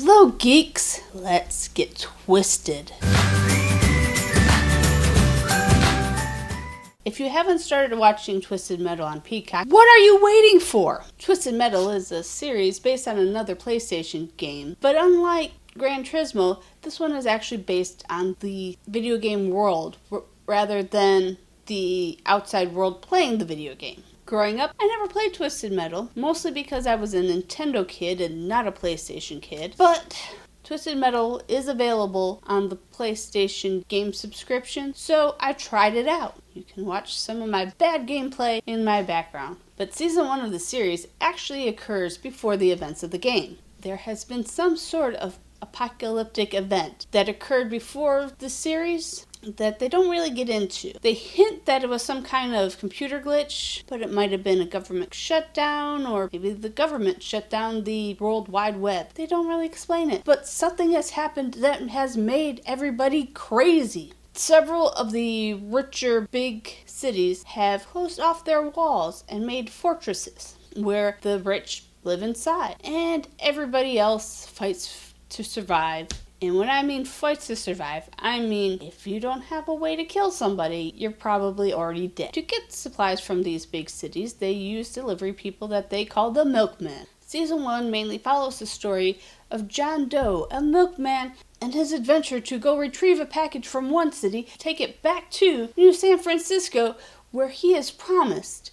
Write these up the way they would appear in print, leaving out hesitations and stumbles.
Hello, geeks. Let's get twisted. If you haven't started watching Twisted Metal on Peacock, what are you waiting for? Twisted Metal is a series based on another PlayStation game, but unlike Gran Turismo, this one is actually based on the video game world rather than the outside world playing the video game. Growing up, I never played Twisted Metal, mostly because I was a Nintendo kid and not a PlayStation kid, but Twisted Metal is available on the PlayStation game subscription, so I tried it out. You can watch some of my bad gameplay in my background. But Season 1 of the series actually occurs before the events of the game. There has been some sort of apocalyptic event that occurred before the series that they don't really get into. They hint that it was some kind of computer glitch, but it might have been a government shutdown, or maybe the government shut down the World Wide Web. They don't really explain it, but something has happened that has made everybody crazy. Several of the richer big cities have closed off their walls and made fortresses where the rich live inside, and everybody else fights to survive. And when I mean fights to survive, I mean if you don't have a way to kill somebody, you're probably already dead. To get supplies from these big cities, they use delivery people that they call the milkmen. Season 1 mainly follows the story of John Doe, a milkman, and his adventure to go retrieve a package from one city, take it back to New San Francisco, where he is promised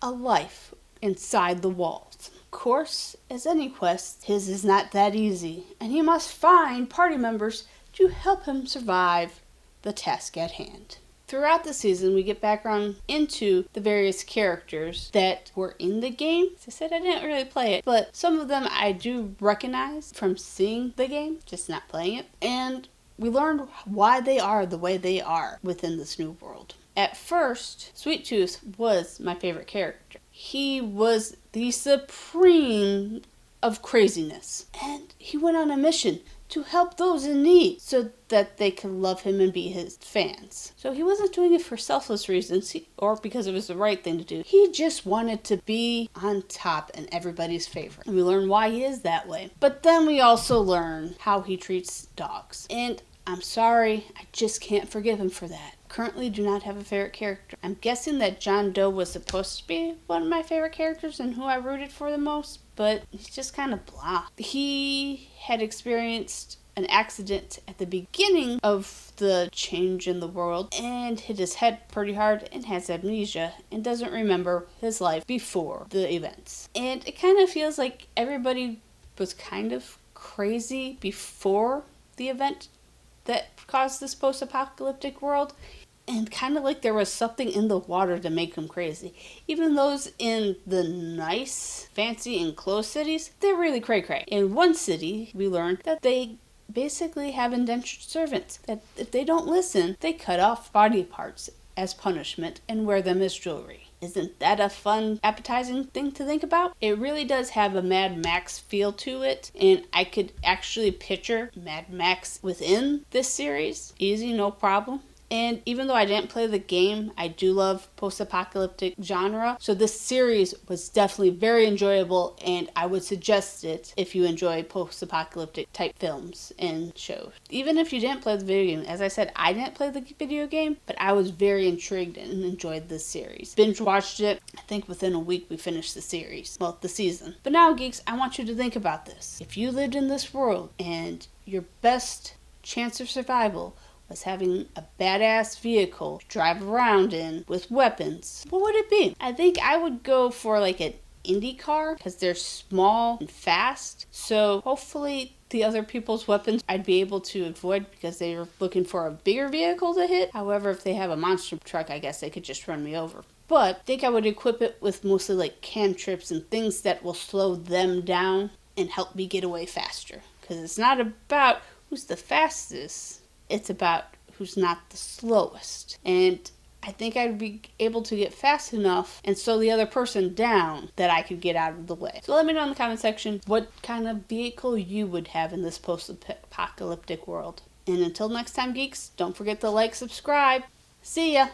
a life inside the walls. Of course, as any quest, his is not that easy, and he must find party members to help him survive the task at hand. Throughout the season, we get background into the various characters that were in the game. As I said, I didn't really play it, but some of them I do recognize from seeing the game, just not playing it, and we learned why they are the way they are within this new world. At first, Sweet Tooth was my favorite character. He was the supreme of craziness. And he went on a mission to help those in need so that they could love him and be his fans. So he wasn't doing it for selfless reasons or because it was the right thing to do. He just wanted to be on top and everybody's favorite. And we learn why he is that way. But then we also learn how he treats dogs. And I'm sorry, I just can't forgive him for that. Currently do not have a favorite character. I'm guessing that John Doe was supposed to be one of my favorite characters and who I rooted for the most, but he's just kind of blah. He had experienced an accident at the beginning of the change in the world and hit his head pretty hard and has amnesia and doesn't remember his life before the events. And it kind of feels like everybody was kind of crazy before the event that caused this post-apocalyptic world, and kind of like there was something in the water to make them crazy. Even those in the nice, fancy, enclosed cities, they're really cray-cray. In one city, we learned that they basically have indentured servants, that if they don't listen, they cut off body parts as punishment and wear them as jewelry. Isn't that a fun, appetizing thing to think about? It really does have a Mad Max feel to it, and I could actually picture Mad Max within this series. Easy, no problem. And even though I didn't play the game, I do love post-apocalyptic genre. So this series was definitely very enjoyable, and I would suggest it if you enjoy post-apocalyptic type films and shows. Even if you didn't play the video game, as I said, I didn't play the video game, but I was very intrigued and enjoyed this series. Binge watched it. I think within a week we finished the series. Well, the season. But now, geeks, I want you to think about this. If you lived in this world and your best chance of survival was having a badass vehicle to drive around in with weapons, what would it be? I think I would go for like an Indy car because they're small and fast. So hopefully the other people's weapons I'd be able to avoid because they were looking for a bigger vehicle to hit. However, if they have a monster truck, I guess they could just run me over. But I think I would equip it with mostly like cantrips and things that will slow them down and help me get away faster. Because it's not about who's the fastest. It's about who's not the slowest. And I think I'd be able to get fast enough and slow the other person down that I could get out of the way. So let me know in the comment section what kind of vehicle you would have in this post-apocalyptic world. And until next time, geeks, don't forget to like, subscribe. See ya!